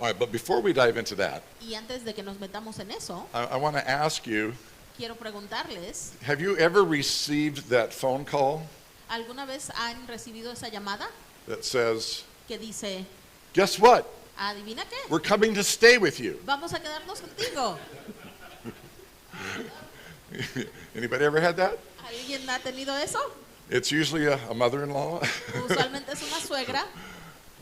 All right, but before we dive into that, Y antes de que nos metamos en eso, I want to ask you, quiero preguntarles, have you ever received that phone call ¿alguna vez han recibido esa llamada that says, que dice, guess what? adivina qué? We're coming to stay with you. Vamos a quedarnos contigo. Anybody ever had that? ¿Alguien ha tenido eso? It's usually a mother-in-law Usualmente es una suegra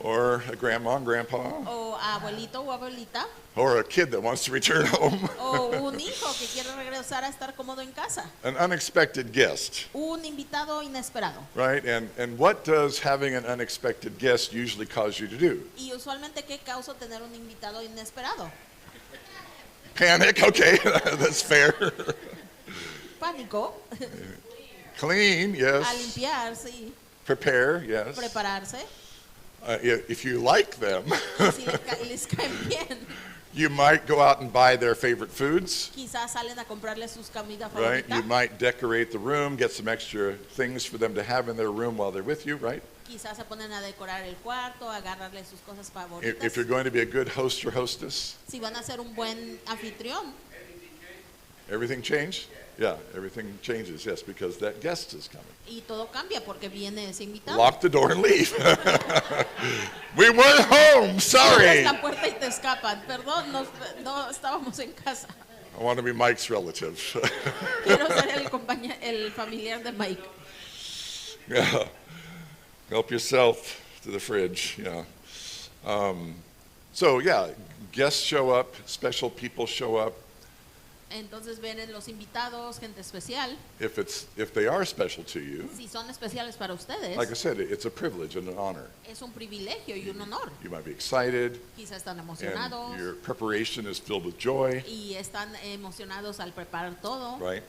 or a grandma and grandpa o abuelito o abuelita or a kid that wants to return home. o un hijo que quiere regresar a estar cómodo en casa. An unexpected guest, Un invitado inesperado. right? And what does having an unexpected guest usually cause you to do? Y usualmente, ¿qué causa tener un invitado inesperado? Panic, okay, that's fair. Pánico. Clean, A yes. limpiar, sí. Prepare, yes. Prepararse. If you like them, Y si les caen bien, you might go out and buy their favorite foods, quizás salen a comprarle sus comidas right? You favoritas. might decorate the room, get some extra things for them to have in their room while they're with you, right? Quizás se ponen a decorar el cuarto, a agarrarle sus cosas If you're favoritas. going to be a good host or hostess, Si van a ser un buen anfitrión, everything change? Yeah, everything changes, yes, because that guest is coming. y todo cambia porque viene ese invitado. Lock the door and leave. We weren't home, sorry. Cierras la puerta y te escapan. Perdón, no estábamos en casa. I want to be Mike's relative. Quiero ser el familiar de Mike. Yeah. Help yourself to the fridge, yeah. So yeah, guests show up, special people show up. Entonces vienen los invitados, gente especial. If they are special to you, Si son especiales para ustedes, like I said, it's a privilege and an honor. es un privilegio y un honor. You might be excited, Quizás están emocionados and your preparation is filled with joy, y están emocionados al preparar todo. right?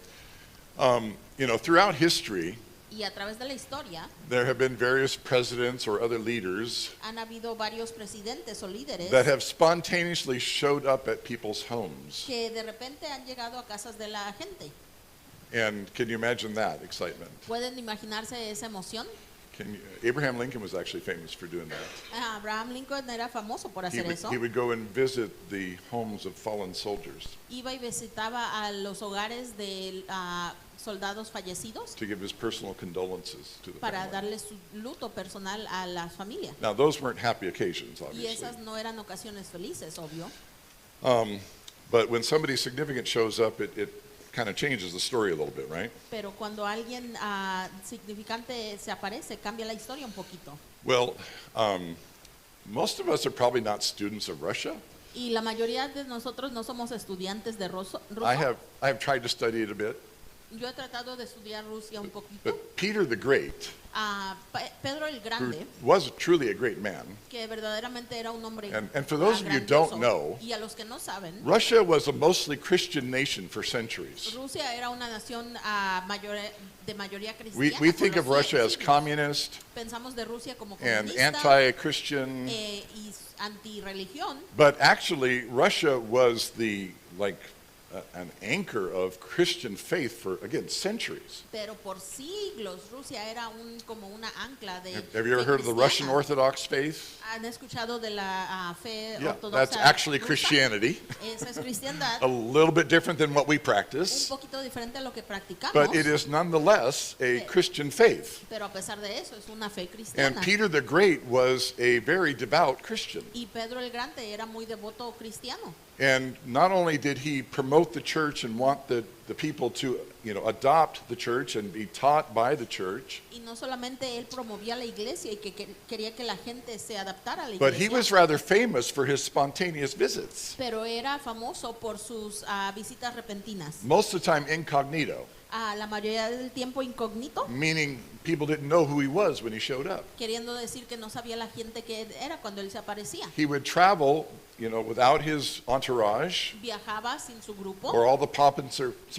Throughout history, Y a través de la historia there have been various presidents or other leaders han habido varios presidentes o líderes that have spontaneously showed up at people's homes. que de repente han llegado a casas de la gente. And can you imagine that excitement? ¿Pueden imaginarse esa emoción? Abraham Lincoln was actually famous for doing that. Abraham Lincoln era famoso por hacer eso. He would go and visit the homes of fallen soldiers Iba y visitaba a los hogares de soldados fallecidos to give his personal condolences to the para family. darle su luto personal a la familia. Now, those weren't happy occasions, Y obviously. esas no eran ocasiones felices, obvio. But when somebody significant shows up, it kind of changes the story a little bit, right? Pero cuando alguien significante se aparece, cambia la historia un poquito. Well, most of us are probably not students of Russia. Y la mayoría de nosotros no somos estudiantes de ruso. I have tried to study it a bit, Yo he tratado de estudiar Rusia un poquito. but Peter the Great, Pedro el who Grande, was truly a great man, que verdaderamente era un hombre and for those of you who don't grandioso. know, Y a los que no saben, Russia was a mostly Christian nation for centuries. Rusia era una nación de mayoría We cristiana. think por of los Russia as siglos. communist Pensamos de Rusia como and comunista anti-Christian, y antirreligión, but actually Russia was an anchor of Christian faith for, again, centuries. pero por siglos Rusia era como una ancla de Have you ever fe heard of the cristiana. Russian Orthodox faith? ¿Han escuchado de la fe Yeah, ortodoxa? that's actually rusa? Christianity. Esa es cristiandad, A little bit different than what we un practice, poquito diferente a lo que practicamos, but it is nonetheless a Christian faith. pero a pesar de eso es una fe And cristiana. Peter the Great was a very devout Christian. Y Pedro el Grande era muy devoto cristiano. And not only did he promote the church and want the people to, adopt the church and be taught by the church, Y no solamente él promovía la iglesia y que quería que la gente se adaptara a la but he iglesia, was rather famous for his spontaneous visits, pero era famoso por sus visitas repentinas. most of the time incognito, A la mayoría del tiempo incógnito, meaning people didn't know who he was when he showed up. queriendo decir que no sabía la gente que era cuando él se aparecía. He would travel, without his entourage Viajaba sin su grupo or all the pomp and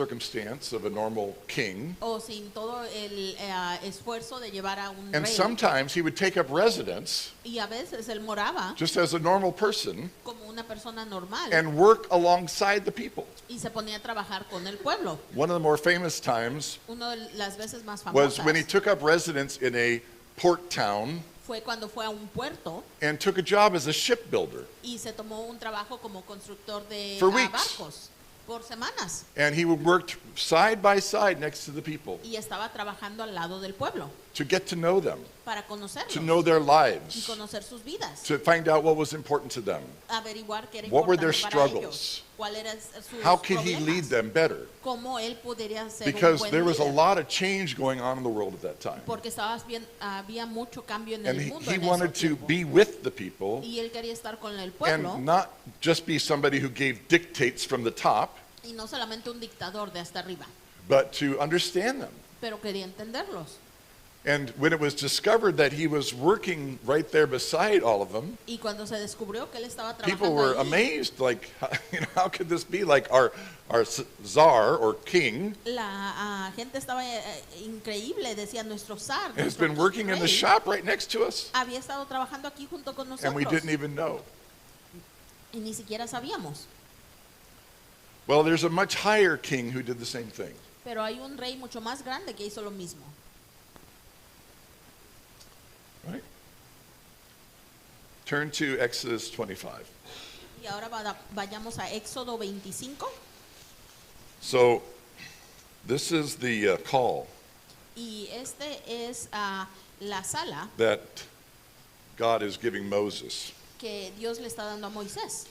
circumstance of a normal king. o sin todo el esfuerzo de llevar a un And rey. sometimes he would take up residence Y a veces él moraba just as a normal person como una persona normal and work alongside the people. y se ponía a trabajar con el pueblo. One of the more famous times Una de las veces más was famosas when he took up residence in a port town fue cuando fue a un puerto and took a job as a shipbuilder. y se tomó un trabajo como constructor de For weeks. barcos por semanas And he worked side by side next to the people y estaba trabajando al lado del pueblo to get to know them, para to conocerlos know their y lives, conocer sus vidas, to find out what was important to them. averiguar qué era What were importante their para struggles? ellos, cuál eran sus How could he lead problemas, them better? cómo él podría ser un Because buen there was a líder. lot of change going on in the world at that time. Porque había mucho cambio en And el he, mundo he en ese wanted to tiempo. be with the people Y él quería estar con el pueblo and not just be somebody who gave dictates from the top, y no solamente un dictador de hasta arriba, but to understand them. pero quería entenderlos. And when it was discovered that he was working right there beside all of them, Y cuando se descubrió que él estaba people trabajando were ahí, amazed, like, how could this be? Like our czar or king la gente estaba increíble, decía nuestro zar, has nuestro been working in the rey, shop right next to us, había estado trabajando aquí junto con and we nosotros didn't even know. y ni siquiera sabíamos. Well, there's a much higher king who did the same thing. Pero hay un rey mucho más grande que hizo lo mismo. Right? Turn to Exodus 25. Y ahora vayamos a Éxodo 25 So, this is the call y este es la sala that God is giving Moses. que Dios le está dando a Moisés.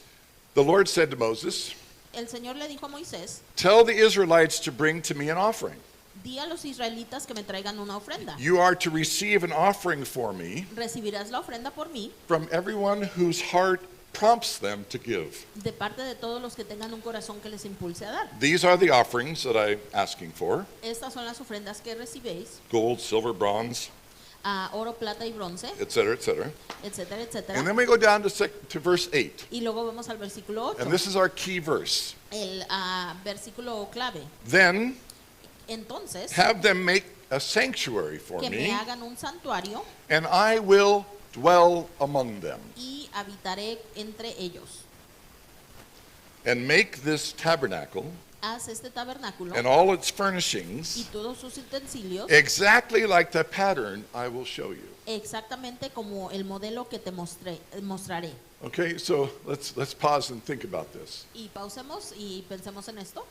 The Lord said to Moses, El Señor le dijo a Moisés, "Tell the Israelites to bring to me an offering. di a los israelitas que me traigan una ofrenda. You are to receive an offering for me Recibirás la ofrenda por mí from everyone whose heart prompts them to give." de parte de todos los que tengan un corazón que les impulse a dar. These are the offerings that I'm asking for: Estas son las ofrendas que recibéis, gold, silver, bronze, oro, plata y bronce, etc., etc. etcétera, And etcétera. then we go down to verse 8. Y luego vamos al versículo 8, And this is our key verse. el versículo clave. Then Entonces, have them make a sanctuary for que me me, hagan un santuario and I will dwell among them. y habitaré entre ellos. And make this tabernacle Haz este tabernáculo and all its y furnishings todos sus utensilios exactly like the pattern I will show you. exactamente como el modelo que te mostraré. Okay, so let's pause and think about this. Y pausemos y pensemos en esto.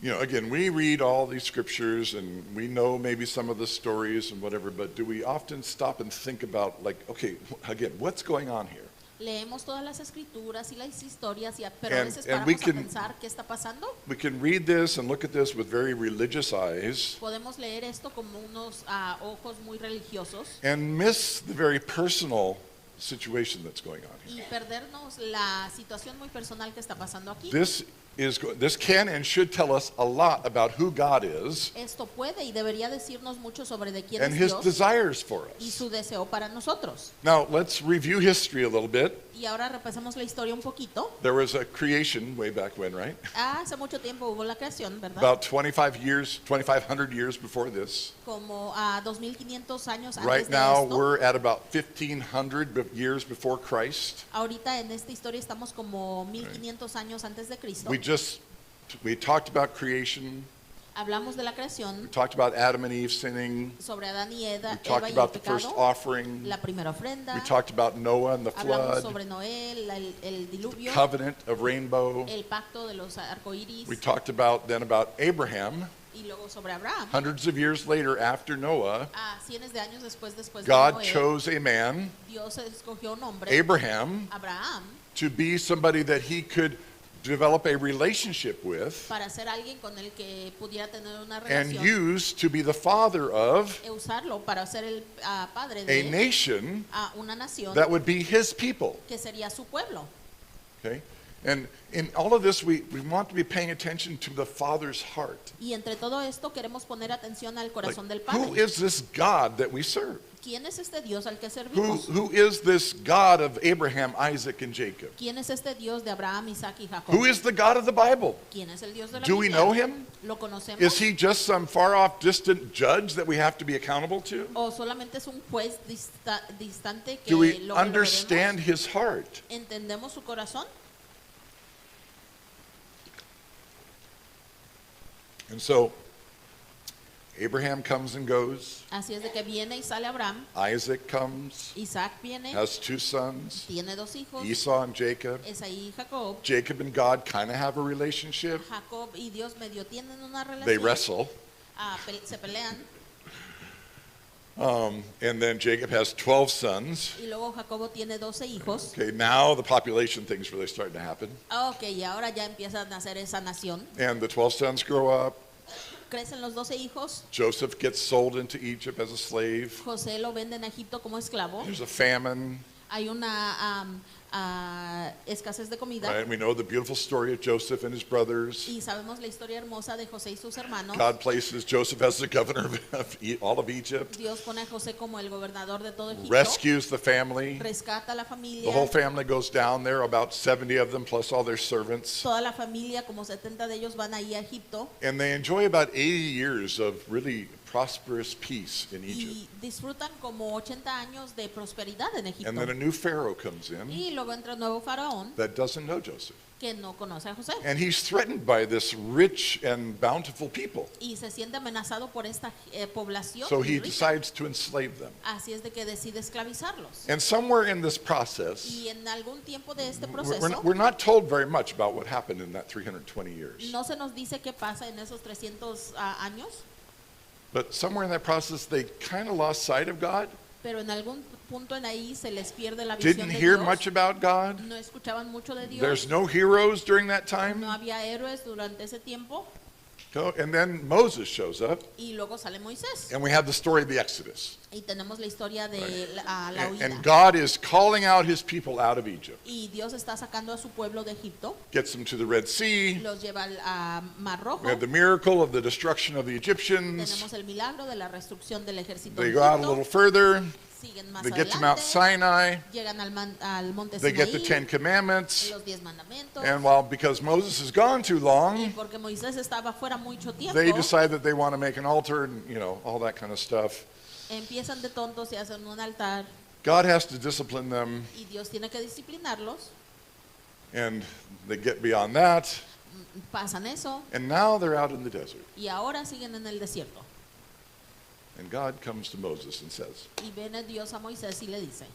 You know, again, we read all these scriptures and we know maybe some of the stories and whatever, but do we often stop and think about, like, okay, again, what's going on here? Leemos todas las escrituras y las historias, pero a And- veces and we paramos a can- pensar qué está pasando. We can read this and look at this with very religious eyes Podemos leer esto como unos ojos muy religiosos and miss the very personal situation that's going on here. y perdernos la situación muy personal que está pasando aquí. This can and should tell us a lot about who God is Esto puede y debería decirnos mucho sobre de quién and es his Dios desires for y us. su deseo para nosotros. Now, let's review history a little bit. Y ahora repasemos la historia un poquito. There was a creation way back when, right? Hace mucho tiempo hubo la creación, ¿verdad? About 2,500 years before this. Como a 2500 años antes Right de now, esto. we're at about 1,500 years before Christ. Ahorita en esta historia estamos como 1500 años antes de Cristo. We talked about creation. Hablamos de la We creación, talked about Adam and Eve sinning. sobre Adán y We Eva talked y el about the first pecado, offering. la primera ofrenda. We talked about Noah and the Hablamos flood, sobre Noé, el diluvio, covenant of rainbow. el pacto de los arcoíris We talked about Abraham. y luego sobre Abraham. Hundreds of years later, after Noah, Cientos de años después de God Noé, chose a man, Dios escogió un hombre, Abraham, Abraham, to be somebody that he could develop a relationship with para ser alguien con el que pudiera tener una and relación use to be the father of e usarlo para ser el padre a de nation una nación that would be his people. que sería su pueblo. Okay? And in all of this, we want to be paying attention to the Father's heart. Y entre todo esto queremos poner atención al Like, corazón del who Padre. is this God that we serve? ¿Quién es este Dios al que Who, servimos? who is this God of Abraham, Isaac, and Jacob? ¿Quién es este Dios de Abraham, Isaac y Jacob? Who is the God of the Bible? ¿Quién es el Dios de la Do we Biblia? know him? ¿Lo conocemos? Is he just some far off, distant judge that we have to be accountable to? ¿O solamente es un juez distante que Do we lo understand his heart? ¿Entendemos su corazón? And so, Abraham comes and goes. Así es de que viene y sale Abraham, Isaac comes, Isaac viene, has 2 sons, tiene 2 hijos, Esau and Jacob. Esaí y Jacob. Jacob and God kind of have a relationship. Jacob y Dios medio tienen una They relación, wrestle. Se pelean, And then Jacob has 12 sons. y luego Jacobo tiene 12 hijos. Okay, now the population thing's really starting to happen. Ok, y ahora ya empiezan a hacer esa nación. And the 12 sons grow up. Crecen los 12 hijos. Joseph gets sold into Egypt as a slave. José lo vende en Egipto como esclavo. There's a famine. Hay una escasez de comida. Right? We know the beautiful story of Joseph and his brothers. Y sabemos la historia hermosa de José y sus hermanos. God places Joseph as the governor of all of Egypt, Dios pone a José como el gobernador de todo Egipto. rescues the family. Rescata a la The familia. whole family goes down there, about 70 of them, plus all their servants. Toda la familia, como 70 de ellos, van ahí a Egipto. And they enjoy about 80 years of really prosperous peace in Egypt. Y disfrutan como 80 años de prosperidad en Egipto. And then a new Pharaoh comes in Y luego entra un nuevo faraón that doesn't know Joseph. que no conoce a José. And he's threatened by this rich and bountiful people. Y se siente amenazado por esta población. So he rica. decides to enslave them. Así es de que decide esclavizarlos. And somewhere in this process, Y en algún tiempo de este we're proceso, we're not told very much about what happened in that 320 years. no se nos dice qué pasa en esos 300 años, But somewhere in that process, they kind of lost sight of God, pero en algún punto en ahí se les pierde la visión didn't de hear Dios. much about God. No escuchaban mucho de Dios. There's no heroes during that No time. había héroes durante ese tiempo. And then Moses shows up, Y luego sale Moisés. and we have the story of the Exodus. Y tenemos la historia de la And huida. God is calling out his people out of Egypt, Y Dios está sacando a su pueblo de Egipto. gets them to the Red Sea. Los lleva al Mar Rojo. We have the miracle of the destruction of the Egyptians. Tenemos el milagro de la destrucción del ejército They de go out a Egipto. little further. Siguen más They get to Mount adelante. Sinai. Llegan al monte They get the Sinaí. 10 Commandments. Los 10 mandamientos. And because Moses is gone too Y long, porque Moisés estaba fuera mucho tiempo, they decide that they want to make an altar and, all that kind of stuff. empiezan de tontos y hacen un altar. God has to discipline them, Y Dios tiene que disciplinarlos. and they get beyond that. Pasan eso. And now they're out in the desert. Y ahora siguen en el desierto. And God comes to Moses and says, Y viene Dios a Moisés y le dice: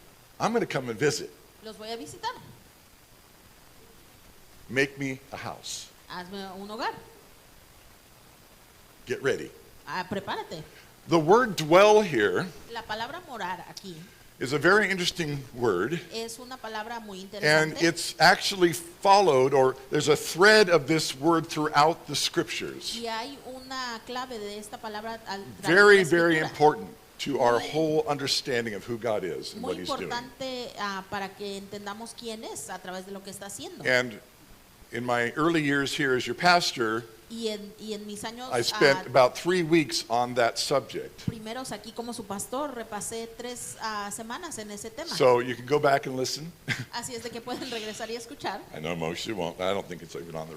I'm going to come and visit. los voy a visitar. Make me a house. Hazme un hogar. Get ready. Prepárate. The word dwell here La palabra morar aquí is a very interesting word. es una palabra muy And interesante. it's actually followed, or there's a thread of this word throughout the scriptures. Y hay una clave de esta palabra al través de Very, la very escritura. important to our whole understanding of who God is and Muy what he's doing. importante para que entendamos quién es a través de lo que está haciendo. And in my early years here as your pastor, Y en mis años I spent about 3 weeks on that subject. primeros aquí como su pastor, repasé 3 semanas en ese tema. So you can go back and listen. Así es de que pueden regresar y escuchar. I know most you won't. I don't think it's even on the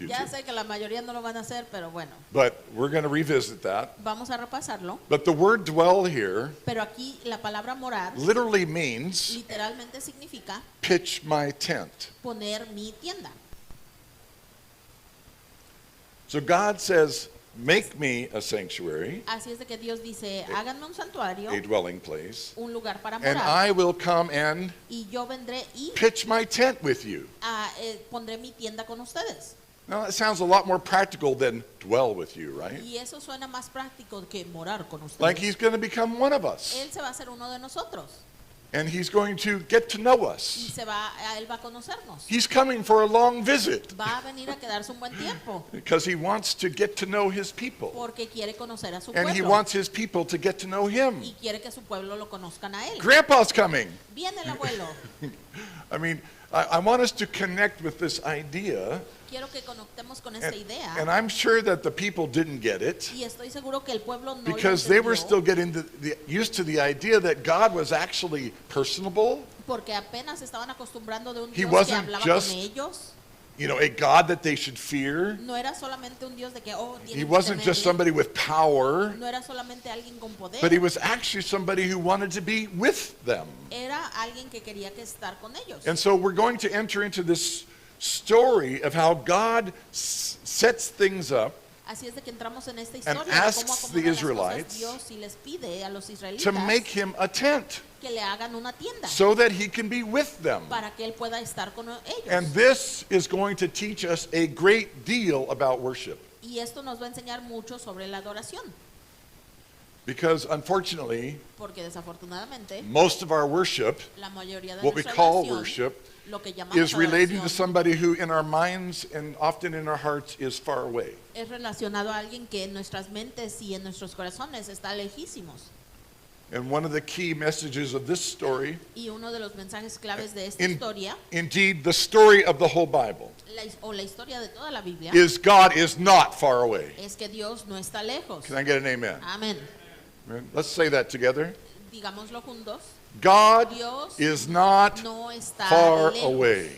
Ya YouTube. sé que la mayoría no lo van a hacer, pero bueno, But we're going to revisit that. vamos a repasarlo. But the word dwell here Pero aquí la palabra morar literally means literalmente significa pitch my tent. poner mi tienda. So God says, make me a sanctuary, Así es de que Dios dice, háganme un santuario, a dwelling place, un lugar para and morar, I will come and y yo vendré y pitch my tent with you. pondré mi tienda con ustedes. Now that sounds a lot more practical than dwell with you, right? Y eso suena más práctico que morar con ustedes. Like he's going to become one of us, Él se va a hacer uno de nosotros and he's going to get to know y us. él va a conocernos. He's coming for a long visit Va a venir a quedarse un buen tiempo because he wants to get to know his people, porque quiere conocer a su and he pueblo wants his people to get to know him. y quiere que su pueblo lo conozcan a él. Grandpa's coming. Viene el abuelo. I mean, I want us to connect with this idea, Quiero que conectemos con esta and idea I'm sure that the people didn't get it y estoy seguro que el pueblo no because lo they were still entendió getting used to the idea that God was actually personable, porque apenas estaban acostumbrando de un He Dios que wasn't hablaba just- con ellos. a God that they should fear. No era solamente un Dios de que He tienen que wasn't just temerle. somebody with power, No era solamente alguien con poder. but he was actually somebody who wanted to be with them. Era alguien que quería que estar con ellos. And so we're going to enter into this story of how God sets things up Así es de que entramos en esta and historia de asks cómo the acomoda las Israelites cosas Dios y les pide a los to israelitas make him a tent que le hagan una tienda so that he can be with them. para que él pueda estar con ellos. And this is going to teach us a great deal about worship. Y esto nos va a enseñar mucho sobre la adoración, Because unfortunately, porque desafortunadamente most of our worship, la mayoría de what we nuestra call adoración, worship, lo que llamamos is relating to adoración, somebody who in our minds and often in our hearts is far away. es relacionado a alguien que en nuestras mentes y en nuestros corazones está lejísimos. And one of the key messages of this story, Y uno de los mensajes claves de esta historia, indeed the story of the whole Bible, la historia de toda la Biblia, is God is not far away. es que Dios no está lejos. Can I get an amen? Amén. Let's say that together. Digámoslo juntos. God Dios is not no está far lejos. away.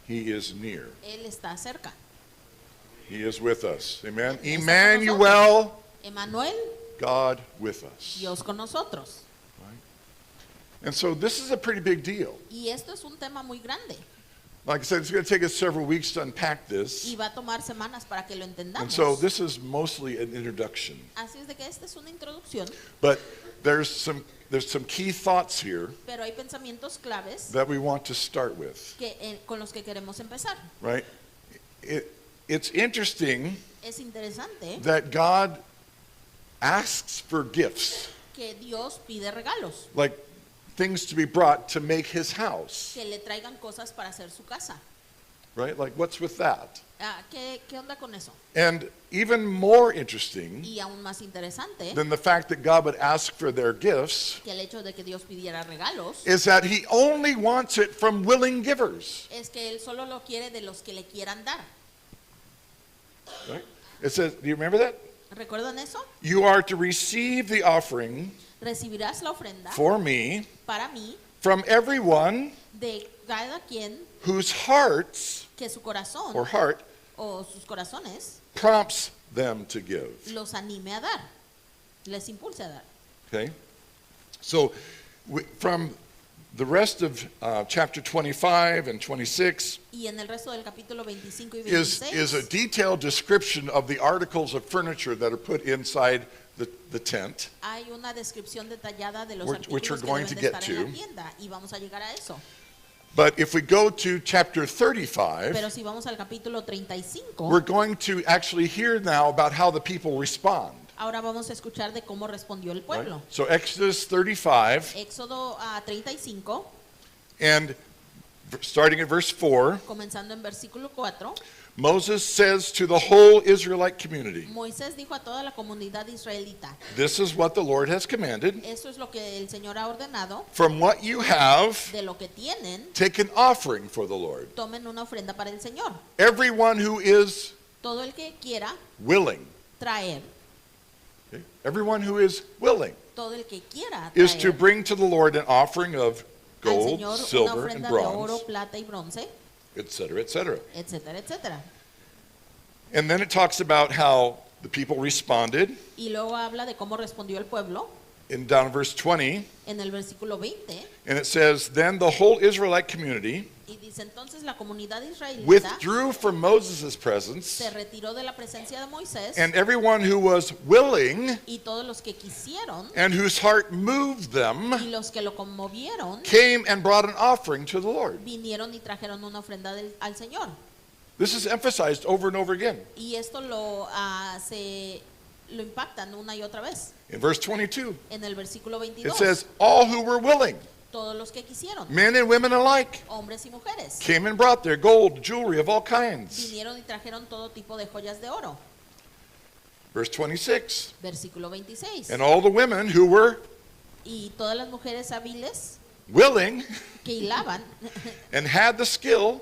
He is near. Él está cerca. He is with us. Amen. Está con Emmanuel, Emmanuel, God with us. Dios con nosotros. And so this is a pretty big deal. Y esto es un tema muy grande. Like I said, it's going to take us several weeks to unpack this. Y va a tomar semanas para que lo And entendamos. so this is mostly an introduction. Así es de que esta es una introducción, But there's some key thoughts here pero hay pensamientos claves that we want to start with, con los que queremos empezar. right? It's interesting Es interesante that God asks for gifts, que Dios pide regalos, like things to be brought to make his house, que le traigan cosas para hacer su casa. right? Like what's with that? ¿Qué onda con eso? And even more interesting Y aún más interesante than the fact that God would ask for their gifts que el hecho de que Dios pidiera regalos is that he only wants it from willing givers, es que Él solo lo quiere de los que le quieran dar. right? It says, do you remember that? ¿Recuerdan eso? You are to receive the offering Recibirás la ofrenda for me para mí from everyone de cada quien whose hearts que su corazón or heart o sus corazones prompts them to give. los anime a dar, les impulse a dar. Okay? So from the rest of chapter 25 and 26 Y en el resto del capítulo 25 y is 26 a detailed description of the articles of furniture that are put inside the tent. hay una descripción detallada de los Which we're artículos que going deben to de get estar en la to. tienda y vamos a llegar a eso. But if we go to chapter 35, Pero si vamos al capítulo 35, we're going to actually hear now about how the people respond. ahora vamos a escuchar de cómo respondió el Right? pueblo. So Exodus 35, Éxodo 35, and starting at verse 4, comenzando en versículo 4, Moses says to the whole Israelite community, Moisés dijo a toda la comunidad israelita, this is what the Lord has commanded. esto es lo que el Señor ha ordenado, From what you have, de lo que tienen, take an offering for the Lord. tomen una ofrenda para el Señor. Everyone who is Todo el que quiera willing, traer, okay? Everyone who is willing todo el que quiera is to traer bring to the Lord an offering of al gold, Señor una silver, and ofrenda de oro, bronze, plata y bronce, etc., etc. etcétera, etcétera. And then it talks about how the people responded. Y luego habla de cómo respondió el pueblo In down in verse 20, en el versículo 20 and it says, then the whole Israelite community y dice entonces la comunidad israelita withdrew from Moses' presence, se retiró de la presencia de Moisés and everyone who was willing y todos los que quisieron and whose heart moved them y los que lo conmovieron came and brought an offering to the Lord. vinieron y trajeron una ofrenda al Señor. This is emphasized over and over again. Y esto lo impactan una y otra vez. In verse 22, En el versículo it 22, says, all who were willing, todos los que quisieron, men and women alike, hombres y mujeres, came and brought their gold, jewelry of all kinds. vinieron y trajeron todo tipo de joyas de oro. Verse 26, Versículo 26. and all the women who were Y todas las mujeres hábiles willing que hilaban and had the skill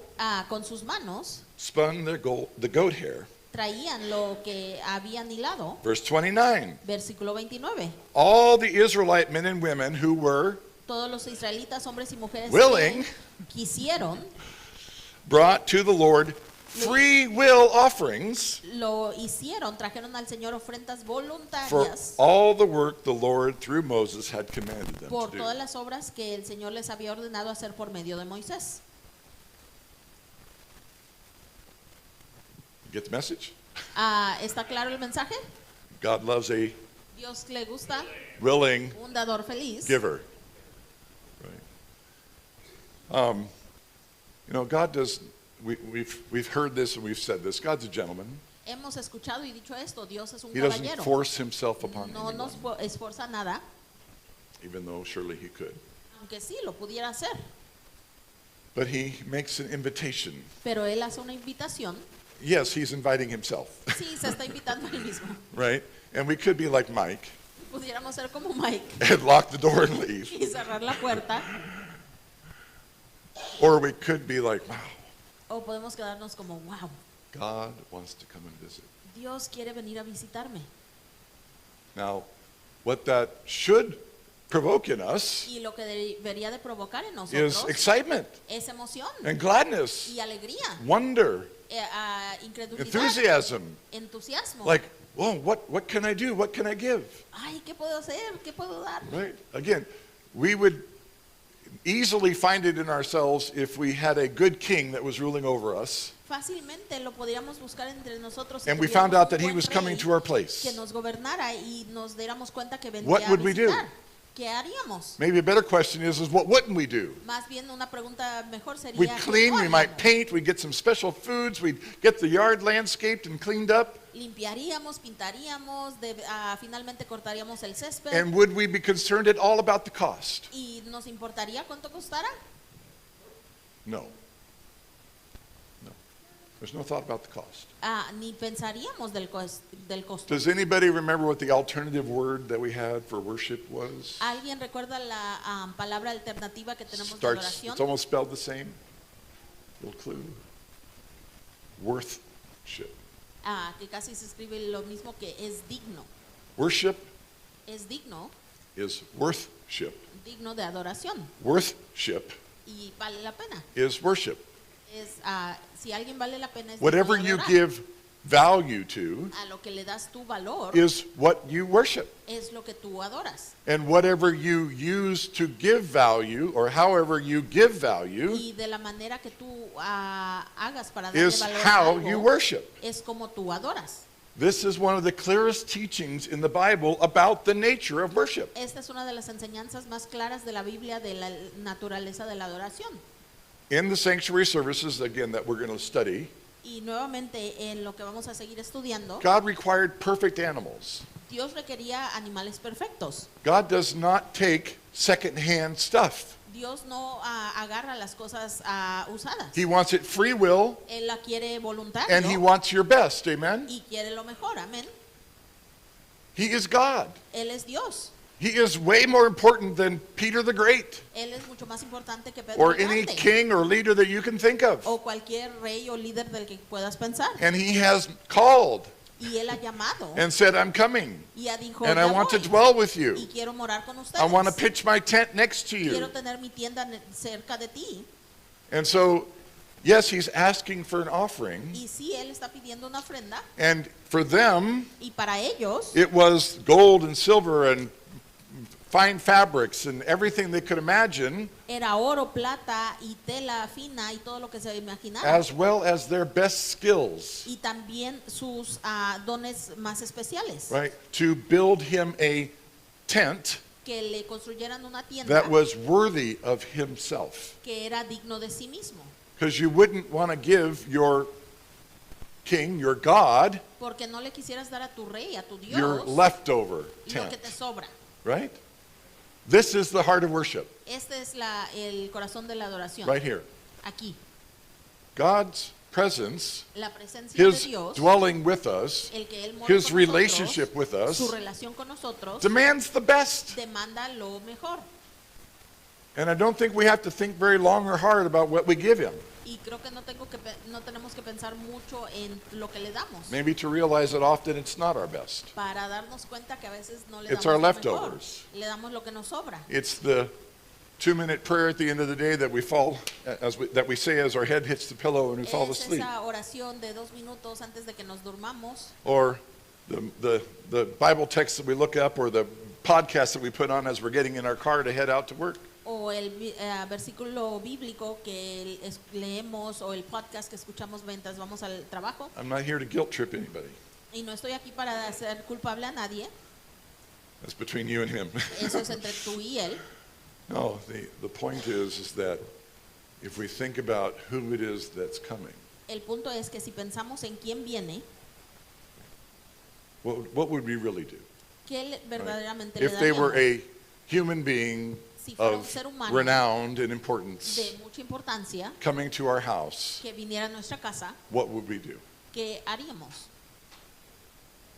con sus manos, spun the goat hair. traían lo que habían hilado. Verse 29, Versículo 29. all the Israelite men and women who were Todos los israelitas, hombres y mujeres willing que quisieron, brought to the Lord free will offerings lo hicieron, trajeron al Señor ofrendas for voluntarias all the work the Lord through Moses had commanded them por to do. todas las obras que el Señor les había ordenado hacer por medio de Moisés. Get the message? ¿Está claro el mensaje? God loves a Dios le gusta willing un dador feliz. giver. Right. God does. We've heard this and we've said this. God's a gentleman. Hemos escuchado y dicho esto. Dios es un He doesn't caballero. force himself upon No nos anyone, esforza nada, even though surely he could. aunque sí lo pudiera hacer. But he makes an invitation. Pero él hace una invitación. Yes, he's inviting himself, Sí, se está invitando a él mismo. right? And we could be like Mike Pudiéramos ser como Mike and lock the door and leave. y cerrar la puerta. Or we could be like, wow, O podemos quedarnos como, wow, God wants to come and visit. Dios quiere venir a visitarme. Now, what that should provoke in us Y lo que debería de provocar en is nosotros excitement es emoción and gladness, y alegría, wonder, incredulidad, enthusiasm. entusiasmo. Like, whoa, what can I do? What can I give? Ay, ¿qué puedo hacer? ¿Qué puedo dar? Right? Again, we would easily find it in ourselves if we had a good king that was ruling over us Fácilmente lo podríamos buscar entre nosotros si and we tuviéramos found out un that he buen was coming rey to our que place. nos gobernara y nos diéramos cuenta que What vendría a would we do? visitar. ¿Qué haríamos? Maybe a better question is what wouldn't we do? Más bien una pregunta mejor sería We'd ¿qué clean, no we might haríamos? paint, we'd get some special foods, we'd get the yard landscaped and cleaned up. Limpiaríamos, pintaríamos, finalmente cortaríamos el césped. And would we be concerned at all about the cost? ¿Y nos importaría cuánto costara? No. No. There's no thought about the cost. Ni pensaríamos del costo. Does anybody remember what the alternative word that we had for worship was? ¿Alguien recuerda la palabra alternativa que tenemos de Starts, adoración? it's almost spelled the same. Little clue. Worthship. Que casi se escribe lo mismo que es digno. Worship Es digno, is worthship. digno de adoración. Worthship Y vale la pena. is worship. Si alguien vale la pena es digno Whatever de you adorar. give value to A lo que le das tu valor is what you worship. es lo que tú adoras. And whatever you use to give value, or however you give value, Y de la manera que tú hagas para darle is valor a how algo, you worship. es como tú adoras. This is one of the clearest teachings in the Bible about the nature of worship. Esta es una de las enseñanzas más claras de la Biblia de la naturaleza de la adoración. In the sanctuary services, again, that we're going to study, Y nuevamente en lo que vamos a seguir estudiando, God required perfect animals. Dios requería animales perfectos. God does not take second-hand stuff. Dios no agarra las cosas usadas. He wants it free will, Él la quiere voluntario and He wants your best. Amen? y quiere lo mejor. Amén. He is God. Él es Dios. He is way more important than Peter the Great Él es mucho más importante que Pedro or el any Grande, king or leader that you can think of. o cualquier rey o líder del que puedas pensar. And He has called Y Él ha llamado and said, I'm coming, y ha dicho, and I "Ya want to voy, dwell with y you. quiero morar con ustedes. I want to pitch my tent next to Quiero you." tener mi tienda cerca de ti. And so, yes, He's asking for an offering. Y sí, Él está pidiendo una ofrenda. And for them, Y para ellos it was gold and silver and fine fabrics and everything they could imagine, era oro, plata y tela fina y todo lo que se imaginaba. as well as their best skills, Y también sus dones más especiales. right? To build Him a tent Que le construyeran una tienda that was worthy of Himself. que era digno de sí mismo. Because you wouldn't want to give your king, your God, Porque no le quisieras dar a tu rey, a tu Dios, your leftover lo que te tent, sobra. right? This is the heart of worship, Este es el corazón de la adoración. right here. Aquí. God's presence, La presencia de His Dios, dwelling with us, el que Él mora His con relationship with nosotros, su us, relación con nosotros, demands the best. demanda lo mejor. And I don't think we have to think very long or hard about what we give Him. Y creo que no tenemos que pensar mucho en lo que le damos. Maybe to realize that often it's not our best. Para darnos cuenta que a veces no le It's damos our lo mejor. leftovers. Le damos lo que nos sobra. It's the 2-minute prayer at the end of the day that we say as our head hits the pillow and we fall Es asleep. esa oración de 2 minutos antes de que nos durmamos. Or the Bible text that we look up, or the podcast that we put on as we're getting in our car to head out to work. o el versículo bíblico que leemos o el podcast que escuchamos mientras vamos al trabajo. I'm not here to guilt trip anybody. Y no estoy aquí para hacer culpable a nadie. That's between you and him. Eso es entre tú y él. No, the point is that if we think about who it is that's coming, El punto es que si pensamos en quién viene, what would we really do? ¿qué verdaderamente If le they were daríamos? a human being Si fuera un of ser humano renowned and importance de mucha importancia coming to our house, que viniera a nuestra casa, what would we do? ¿qué haríamos?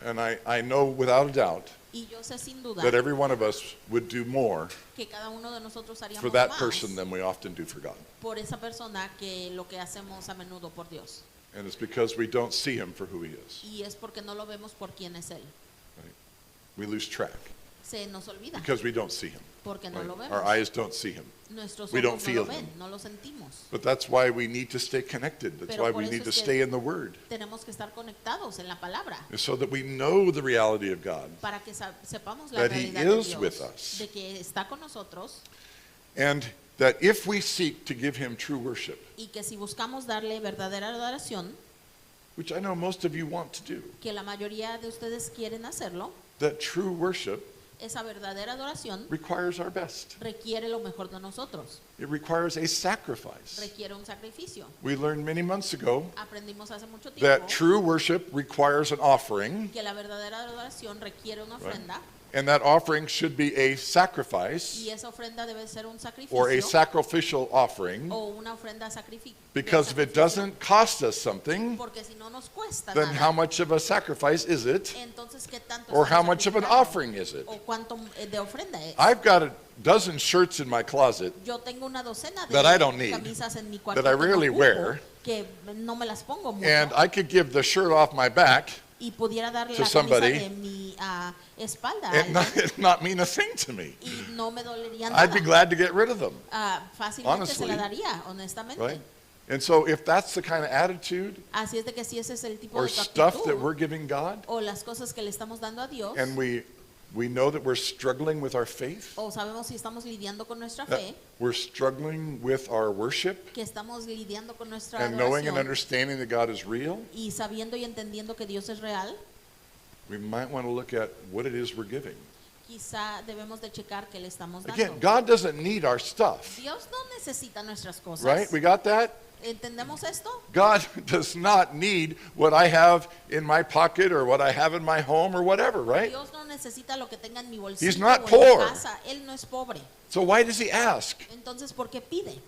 And I know without a doubt Y yo sé sin duda that every one of us would do more que cada uno de nosotros haríamos for that más person than we often do for God. por esa persona que lo que hacemos a menudo por Dios. And it's because we don't see him for who he is. Y es porque no lo vemos por quién es él. We lose track Se nos olvida because we don't see him. porque no lo Right? vemos. Our eyes don't see him. Nuestros we don't ojos no feel lo ven, him. no lo sentimos. But that's why we need to stay connected. That's Pero why por we eso need to es que stay in the Word. Tenemos que estar conectados en la palabra So that we know the reality of God. para que sepamos la That He realidad de is Dios, with us. de que está con nosotros And that if we seek to give Him true worship, y que si buscamos darle verdadera adoración, which I know most of you want to do, que la mayoría de ustedes quieren hacerlo, that true worship esa verdadera adoración requires our best. requiere lo mejor de nosotros, It requires a sacrifice. requiere un sacrificio. We learned many months ago Aprendimos hace mucho tiempo that true worship requires an offering, que la verdadera adoración requiere una ofrenda and that offering should be a sacrifice y esa ofrenda debe ser un or a sacrificio sacrificial offering, o una ofrenda sacrificio. because if it doesn't cost us something, Porque si no nos cuesta then how nada, much of a sacrifice is it? entonces qué tanto Or how estamos much of an sacrificando? offering is it? O cuánto de ofrenda es. I've got a dozen shirts in my closet Yo tengo una docena de that I don't need, camisas en mi cuarto that I que no rarely ocupo, wear, que no me las pongo mucho, and I could give the shirt off my back y pudiera darle to la camisa somebody de mi espalda a and alguien, not mean a thing to me. y no me dolería I'd be nada. glad to get rid of them, Fácilmente se honestly, la daría, honestamente. right? And so if that's the kind of attitude Así es de que si ese es el tipo or de tu stuff that actitud, we're giving God, o las cosas que le estamos dando a Dios, and we know that we're struggling with our faith, o sabemos si estamos lidiando con nuestra that fe, we're struggling with our worship, que estamos lidiando con nuestra and knowing and adoración, understanding that God is real, y sabiendo y entendiendo que Dios es real, we might want to look at what it is we're giving. quizá debemos de checar que le estamos dando. Again, God doesn't need our stuff, Dios no necesita nuestras cosas. right? We got that? ¿Entendemos esto? God does not need what I have in my pocket or what I have in my home or whatever, right? Dios no necesita lo que tenga en mi bolsillo He's not o en poor. mi casa. Él no es pobre. So why does He ask? Entonces, ¿por qué pide?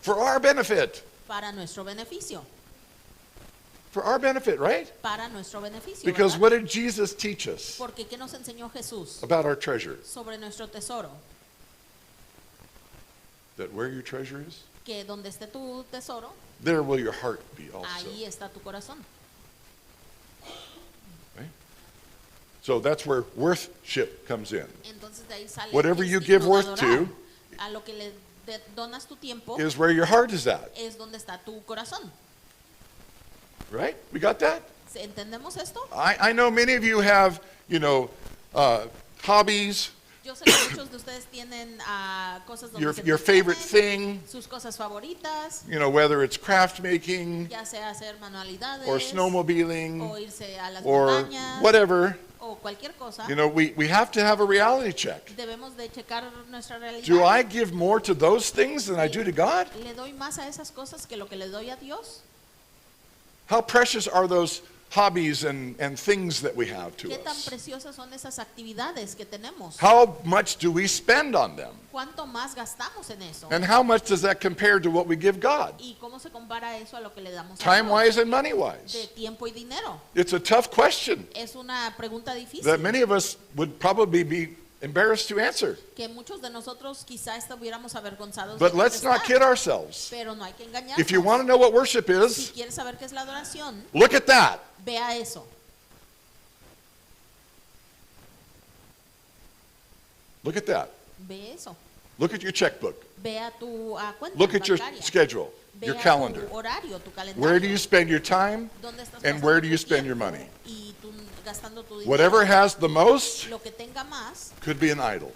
For our benefit. Para nuestro beneficio. For our benefit, right? Para nuestro beneficio. Because ¿verdad? what did Jesus teach us Porque ¿qué nos enseñó Jesús about our treasure? sobre nuestro tesoro? That where your treasure is, Que donde esté tu tesoro, there will your heart be also. ahí está tu corazón. Right? So that's where worship comes in. Entonces de ahí sale Whatever el you signo give de worth adorar. to A lo que le donas tu tiempo is where your heart is at, es donde está tu corazón. right? We got that? ¿Entendemos esto? I know many of you have, hobbies, Yo sé que muchos de ustedes tienen cosas donde se your favorite entretienen, thing, sus cosas favoritas, whether it's craft making ya sea hacer manualidades or snowmobiling o irse a las or montañas whatever. o cualquier cosa. We have to have a reality check. Debemos de checar nuestra realidad. Do I give more to those things than I do to God? ¿Le doy más a esas cosas que lo que le doy a Dios? How precious are those hobbies and things that we have to ¿Qué tan us? preciosas son esas actividades que tenemos? How much do we spend on them? ¿Cuánto más gastamos en eso? And how much does that compare to what we give God? ¿Y cómo se compara eso a lo que le damos a Time Dios? wise and money De wise. tiempo y dinero. It's a tough question Es una pregunta difícil that many of us would probably be embarrassed to answer. que muchos de nosotros quizá estuviéramos avergonzados But de let's not contestar. kid ourselves. Pero no hay que engañarnos. If you want to know what worship Si is, quieres saber qué es la adoración, look at that. vea eso. Look at that. Ve eso. Look at your checkbook. Vea tu cuenta Look at your bancaria. schedule, Vea your calendar. tu horario, tu calendario. Where do you spend your time? ¿Dónde estás and pasando where do tu you spend tiempo? your money? Y tú gastando tu dinero. Whatever has the most Lo que tenga más could be an idol.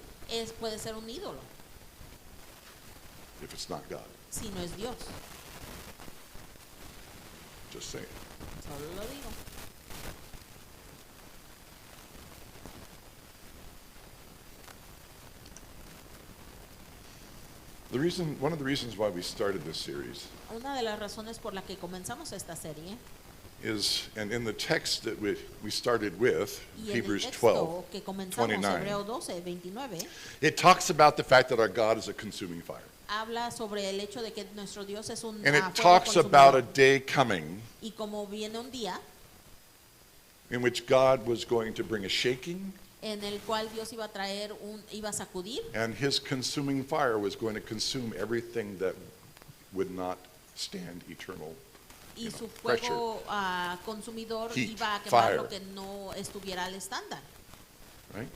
puede ser un ídolo if it's not God. si no es Dios. Just saying. Solo lo digo. One of the reasons why we started this series Una de las razones por la que comenzamos esta serie is, and in the text that we started with, y en el Hebrews texto 12, que comenzamos, 29, Hebreo 12, 29, it talks about the fact that our God is a consuming fire. habla sobre el hecho de que nuestro Dios es un And it fuego talks about a consumidor. day coming Y como viene un día in which God was going to bring a shaking, en el cual Dios iba a traer iba a sacudir and his consuming fire was going to consume everything that would not stand eternal y su pressure, fuego consumidor heat, iba a quemar fire. lo que no estuviera al estándar. right?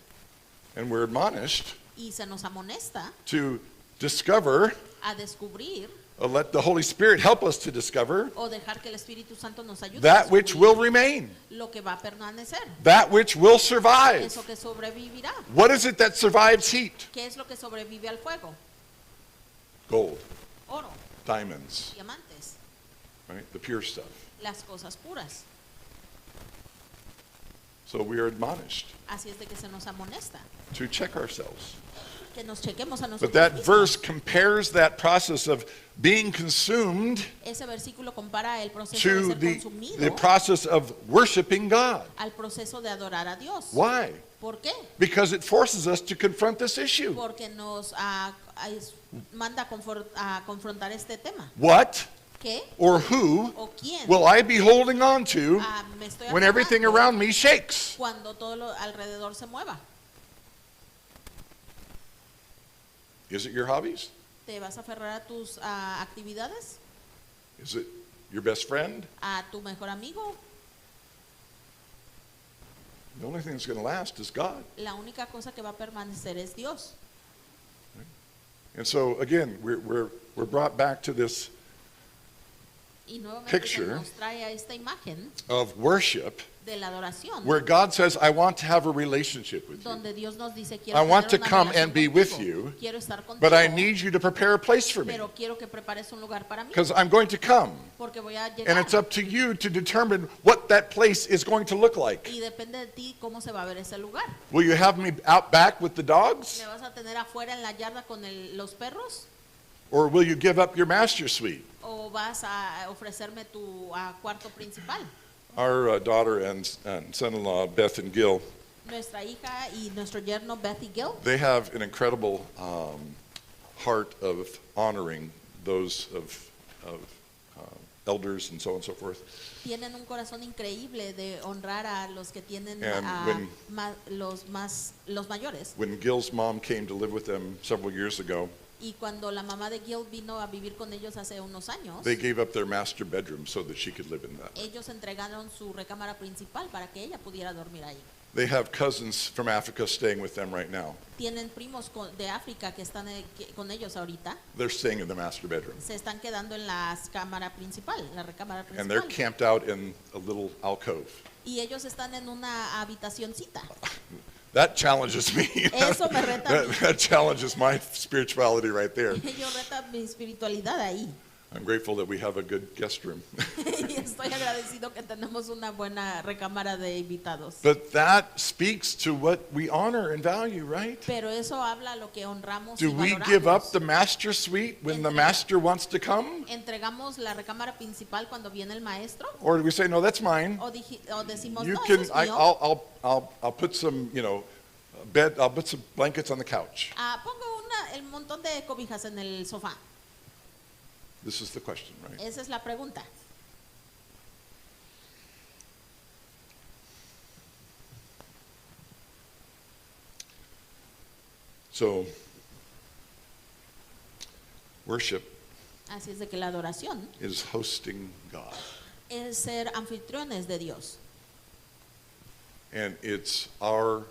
And we're admonished Y se nos amonesta to discover, a descubrir let the Holy Spirit help us to discover o dejar que el Espíritu Santo nos ayude a that which descubrir will remain, lo que va a permanecer, that which will survive. eso que sobrevivirá. What is it that survives heat? ¿Qué es lo que sobrevive al fuego? Gold, Oro, diamonds, diamantes, right? The pure stuff. las cosas puras. So we are admonished Así es de que se nos amonesta, to check ourselves. que nos chequemos a But nosotros that mismos. verse compares that process of being consumed Ese versículo compara el proceso de to ser the consumido process of worshiping God. al proceso de adorar a Dios. Why? ¿Por qué? Because it forces us to confront this issue. Porque nos manda a confrontar este tema. What ¿Qué or who o quién will I be holding on to me estoy when everything aferrando around me shakes? cuando todo lo alrededor se mueva? Is it your hobbies? ¿Te vas a aferrar a tus actividades? Is it your best friend? ¿A tu mejor amigo? The only thing that's going to last is God. La única cosa que va a permanecer es Dios. And so again, we're brought back to this Y nuevamente Picture se nos trae a esta imagen of worship de la adoración, where God says, I want to have a relationship with you, donde Dios nos dice, quiero I want tener to una come relación and be contigo, with you, quiero estar contigo, but I need you to prepare a place for me pero quiero que prepares un lugar para mí, because I'm going to come. porque voy a And llegar. it's up to you to determine what that place is going to look like. Y depende de ti cómo se va a ver ese lugar. Will you have me out back with the dogs? ¿Me vas a tener afuera en la yarda con los perros? Or will you give up your master suite? ¿O vas a ofrecerme tu cuarto principal? Our daughter and son-in-law, Beth and Gil, Nuestra hija y nuestro yerno Bethy Gill they have an incredible heart of honoring those of elders and so on and so forth. tienen un corazón increíble de honrar a los que tienen And los mayores. When Gil's mom came to live with them several years ago, Y cuando la mamá de Gil vino a vivir con ellos hace unos años, they gave up their master bedroom so that she could live in that. ellos entregaron su recámara principal para que ella pudiera dormir ahí. They have cousins from Africa staying with them right now. Tienen primos de África que están con ellos ahorita. They're staying in the master bedroom. Se están quedando en la cámara principal, la recámara And they're principal. camped out in a little alcove. Y ellos están en una habitacioncita. That challenges me. Eso me reta a mí. That challenges my spirituality right there. Yo reta mi espiritualidad ahí. I'm grateful that we have a good guest room. Y estoy agradecido que tenemos una buena recámara de invitados. But that speaks to what we honor and value, right? Pero eso habla lo que honramos Do y we valoramos. give up the master suite when the master wants to come? ¿Entregamos la recámara principal cuando viene el maestro? Or do we say, no, that's mine? ¿O decimos, You no, can, eso es mío? I'll put some, I'll put some blankets on the couch. Pongo el montón de cobijas en el sofá. This is the question, right? Esa es la pregunta. So, worship Así es de que la adoración is hosting God. es ser anfitriones de Dios. And it's our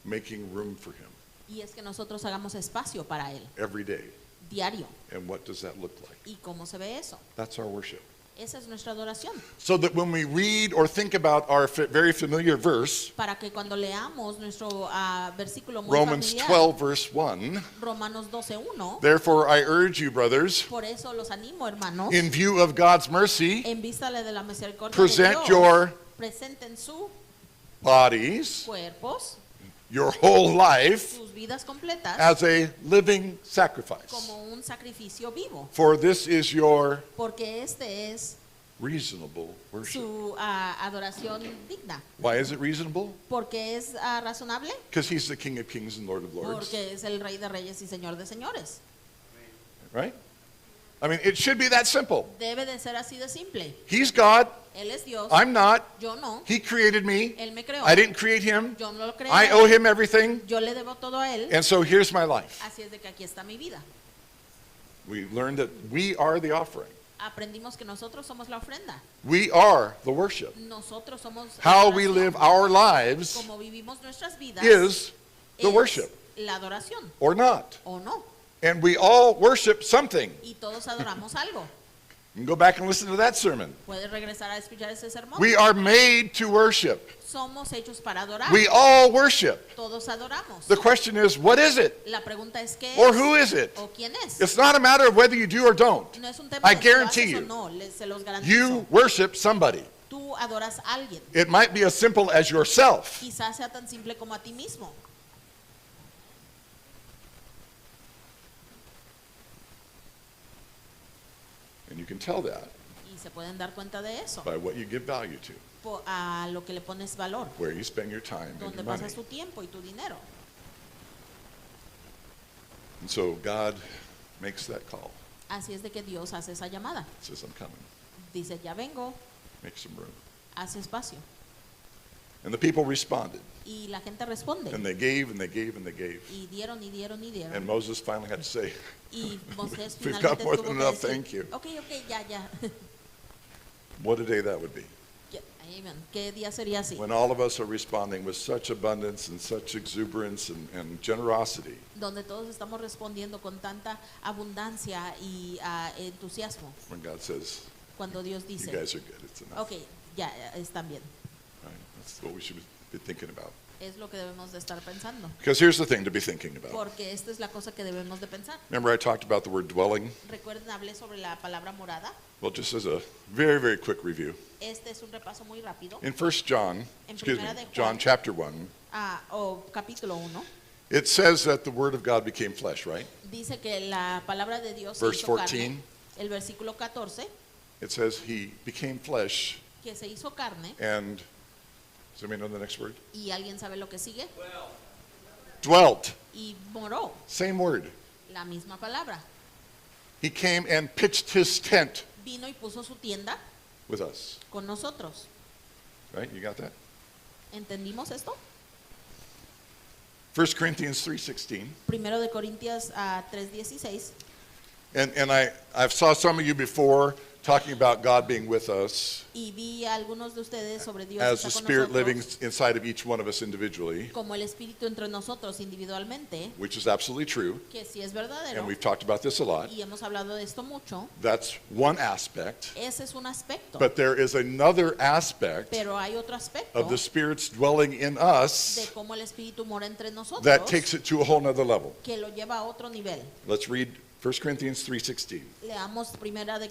making room for Him Y es que nosotros hagamos espacio para Él, every day. diario. And what does that look like? ¿Y cómo se ve eso? That's our worship. Esa es nuestra adoración. So that when we read or think about our very familiar verse, Para que cuando leamos nuestro versículo muy Romans familiar, 12, verse 1, Romanos 12:1, therefore I urge you, brothers, por eso los animo, hermanos, in view of God's mercy, en vista de la misericordia present de Dios, your presenten sus bodies, cuerpos, your whole life, sus vidas completas, as a living sacrifice. como un sacrificio vivo, For this is your porque este es reasonable worship. su adoración digna. Why is it reasonable? Porque es razonable, Because he's the King of Kings and Lord of Lords, porque es el Rey de Reyes y Señor de Señores. right? I mean, it should be that simple. Debe de ser así de simple. He's God, Él es Dios, I'm not. yo no, He created me. Él me creó, I didn't create him. yo no lo creé, I owe him everything. yo le debo todo a Él, And so here's my life. así es de que aquí está mi vida. We learned that we are the offering. Aprendimos que nosotros somos la ofrenda, We are the worship. nosotros somos la How we adoración. live our lives Como vivimos nuestras vidas is the es worship, la adoración, or not. o no, And we all worship something. y todos adoramos algo. You can go back and listen to that sermon. Puedes regresar a escuchar ese sermón. We are made to worship. Somos hechos para adorar, We all worship. todos adoramos. The question is, what is it? La pregunta es qué Or es who is it? o quién es. It's not a matter of whether you do or don't. No es un tema I de si lo guarantee haces o you, no, se los garantizo. you worship somebody. Tú adoras a alguien. It might be as simple as yourself. Quizás sea tan simple como a ti mismo. And you can tell that Y se pueden dar cuenta de eso by what you give value to, a lo que le pones valor, where you spend your time and donde your money. pasas tu tiempo y tu dinero. And so God makes that call. Así es de que Dios hace esa llamada. Says, I'm coming. Dice, ya vengo, Make some room. haz espacio. And the people responded. Y la gente responde. And they gave and they gave and they gave. Y dieron y dieron y dieron. And Moses finally had to say, Y Moisés We've finalmente got more tuvo than que enough, decir, thank you. ok, ya, ya. what a day that would be. Amen. ¿Qué día sería así? When all of us are responding with such abundance and such exuberance and generosity. Donde todos estamos respondiendo con tanta abundancia y entusiasmo. When God says, Cuando Dios you dice, guys are good, it's enough. ok, ya están bien. Right? That's what we should be thinking about. Es lo que debemos de estar pensando. Because here's the thing to be thinking about. Porque esta es la cosa que debemos de pensar. Remember I talked about the word dwelling? Recuerden, hablé sobre la palabra morada. Well, just as a very, very quick review. Este es un repaso muy rápido. In 1 John, En excuse me, Primera de Juan. John chapter 1, O capítulo 1. it says that the word of God became flesh, right? Dice que la palabra de Dios se Verse hizo 14. carne. El versículo 14, It says he became flesh que se hizo carne. and, does anybody know the next word? ¿Y alguien sabe lo que sigue? Dwelt. Y moró. Same word. La misma palabra. He came and pitched his tent Vino y puso su tienda with us. con nosotros. Right? You got that? ¿Entendimos esto? 1 Corinthians 3:16. Primero de Corintios 3:16. And I've saw some of you before talking about God being with us Y vi a algunos de ustedes sobre Dios as está the con Spirit living nosotros, inside of each one of us individually, como el Espíritu entre nosotros individualmente, which is absolutely true. que sí es verdadero. And we've talked about this a lot. Y hemos hablado de esto mucho. That's one aspect. Ese es un aspecto. But there is another aspect Pero hay otro aspecto of the Spirit's dwelling in de us cómo el Espíritu mora entre nosotros, that takes it to a whole nother level. que lo lleva a otro nivel. Let's read 1 Corinthians 3:16. Leamos primera de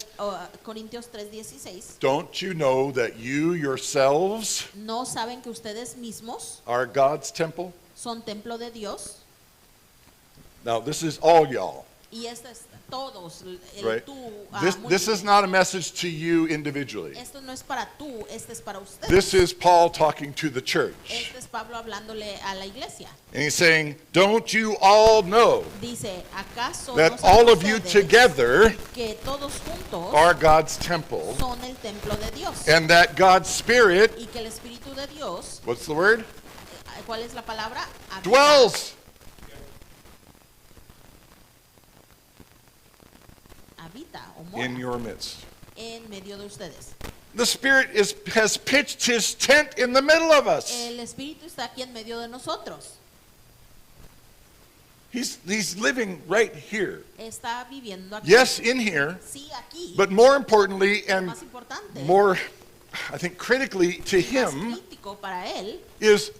Corintios 3:16. Don't you know that you yourselves ¿No saben que ustedes mismos are God's temple? son templo de Dios? Now, this is all y'all, Y este es todos, el right? tú. This is not a message to you individually. Esto no es para tú, este es para ustedes. This is Paul talking to the church. Este es Pablo hablándole a la iglesia. And he's saying, don't you all know Dice, ¿acaso no that saben all of you ustedes together que todos juntos are God's temple, son el templo de Dios? and that God's Spirit, Y que el Espíritu de Dios, what's the word? ¿cuál es la palabra? Habita. Dwells. Habita o mora In your midst. en medio de ustedes. The Spirit has pitched his tent in the middle of us. El Espíritu está aquí en medio de nosotros. He's living right here. Está viviendo aquí. Yes, in here, Sí, aquí. but more importantly, and Más importante, more, I think, critically to más him, crítico para él, is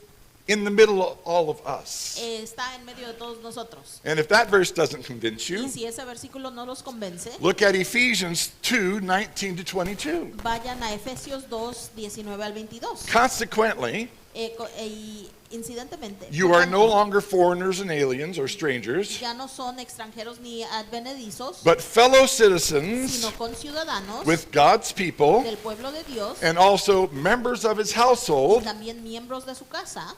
in the middle of all of us. está en medio de todos nosotros. And if that verse doesn't convince Y you, si ese versículo no los convence, look at Ephesians 2:19 to 22. vayan a Efesios 2, 19 al 22. Consequently, Y incidentemente, you por are no tanto, longer foreigners and aliens or strangers, ya no son extranjeros ni advenedizos, but fellow citizens sino conciudadanos with God's people del pueblo de Dios and also members of his y household, también miembros de su casa,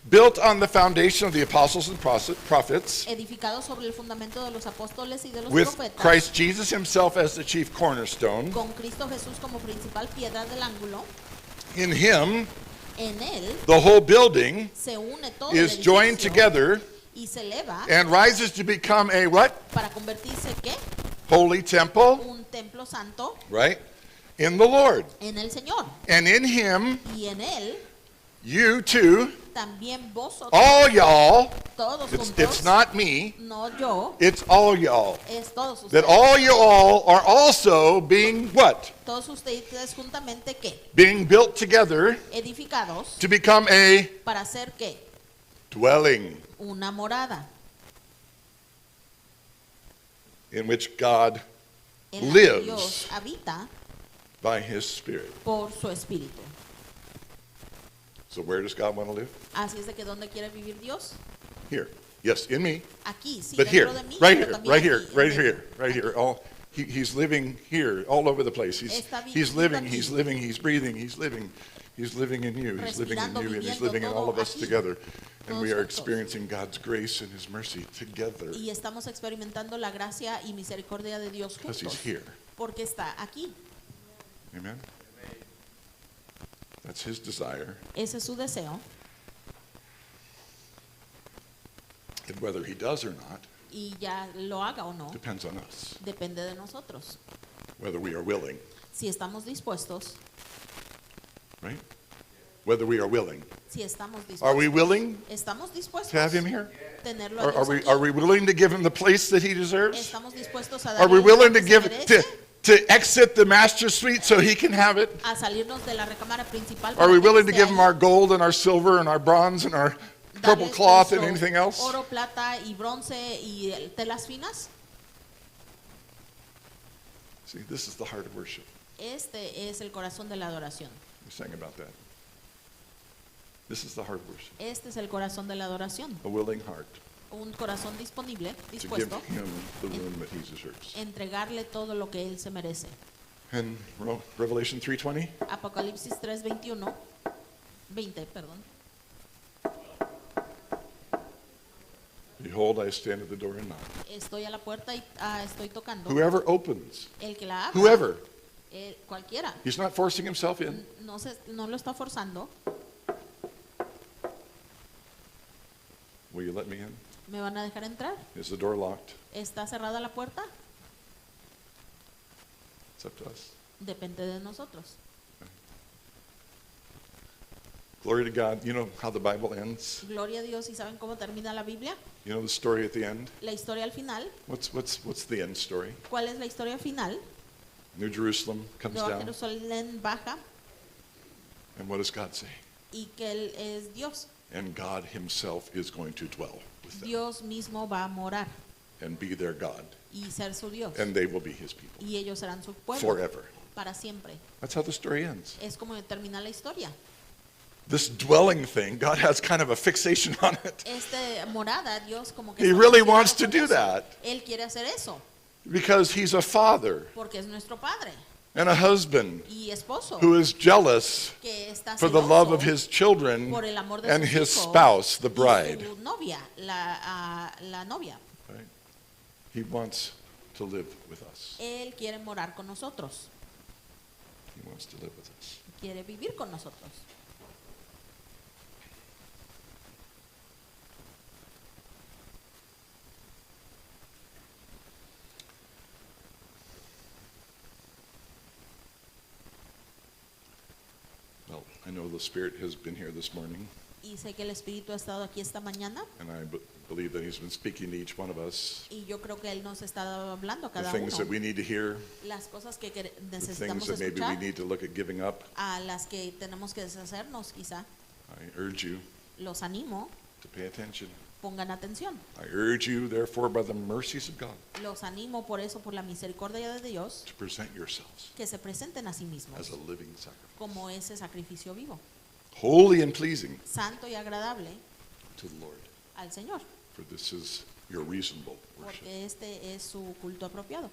built on the foundation of the apostles and prophets, edificados sobre el fundamento de los apóstoles y de los with profetas, Christ Jesus himself as the chief cornerstone. con Cristo Jesús como principal piedra del ángulo. In him, En él the whole building se une todo el is joined edificio together y se eleva and rises to become a what? para convertirse ¿qué? Holy temple, Un templo santo right? In the Lord. en el Señor. And in him, Y en él you too, también vosotros, all y'all, todos it's juntos, not me, no yo, it's all y'all. es todos That ustedes. all you all are also being what? Todos ustedes juntamente ¿qué? Being built together Edificados to become a para hacer ¿qué? dwelling Una morada in which God en la que lives Dios habita by his Spirit. por su espíritu. So where does God want to live? Así es de que ¿dónde quiere vivir Dios? Here. Yes, in me. Aquí, sí, But here, dentro de mí, right pero here, también right aquí, here, en right medio. here, right here. He's living here, all over the place. Está He's living, aquí. he's living, he's breathing, he's living. He's living in you, he's living in Respirando, you, and he's viviendo, living in all of todo us aquí. together. And we Todos are juntos. experiencing God's grace and his mercy together Y estamos experimentando la gracia y misericordia de Dios because he's juntos. here. Porque está aquí. Amen? That's his desire. Ese es su deseo. And whether he does or not Y ya lo haga o no, depends on us, depende de nosotros. whether we are willing, Si estamos dispuestos, right? Whether we are willing. si estamos Are we dispuestos, willing estamos dispuestos to have him here? tenerlo a Are, Dios we, aquí. are we willing to give him the place that he deserves? Estamos dispuestos a Are darle we el willing lugar to que se give merece, to exit the master suite so he can have it? a salirnos de la recámara principal. Are para we que willing to esté give him ahí, our gold and our silver and our bronze and our purple darles cloth and nuestro anything else? Oro, plata y bronce y telas finas. See, this is the heart of worship. Este es el corazón de la adoración. We sang about that. This is the heart of worship. Este es el corazón de la adoración. A willing heart Un corazón disponible, to give dispuesto him the room that he deserves. a entregarle todo lo que él se merece. And Revelation 3:20, Apocalipsis 3:21, 20, perdón. behold, I stand at the door and knock. Estoy a la puerta y estoy tocando. Whoever opens, El que la abra, whoever, cualquiera, he's not forcing himself in. no lo está forzando. Will you let me in? ¿Me van a dejar entrar? Is the door locked? ¿Está cerrada la puerta? It's up to us. Depende de nosotros. Glory to God. You know how the Bible ends? Gloria a Dios. ¿Y saben cómo termina la Biblia? You know the story at the end? La historia al final. What's the end story? ¿Cuál es la historia final? New Jerusalem comes Nueva down, Jerusalén baja and what does God say? y que Él es Dios. And God himself is going to dwell with them Dios mismo va a morar and be their God, y ser su Dios. and they will be his people Y ellos serán su pueblo forever. para siempre. That's how the story ends. Es como termina la historia. This dwelling thing, God has kind of a fixation on it. Morada, Dios como que He está really fascinado wants to con do eso. that Él quiere hacer eso because he's a father porque es nuestro Padre and a husband y esposo who is jealous que está for the love of celoso his children por el amor de and sus his hijos spouse, the y bride. su novia, la novia. Right? He wants to live with us. Él quiere morar con nosotros, He wants to live with us. quiere vivir con nosotros. Well, I know the Spirit has been here this morning, Y sé que el Espíritu ha estado aquí esta mañana and I believe that he's been speaking to each one of us. Y yo creo que Él nos está hablando a The cada things that uno. we need to hear, Las cosas que the things necesitamos that maybe we escuchar, need to look at giving up. a las que tenemos que deshacernos quizá. I urge you Los animo, to pay attention. pongan atención. I urge you, therefore, by the mercies of God, Los animo por eso, por la misericordia de Dios, to present yourselves que se presenten a sí as mismos a living sacrifice, como ese sacrificio vivo, holy and pleasing santo y agradable to the Lord. al Señor, For this is your reasonable worship. porque este es su culto apropiado.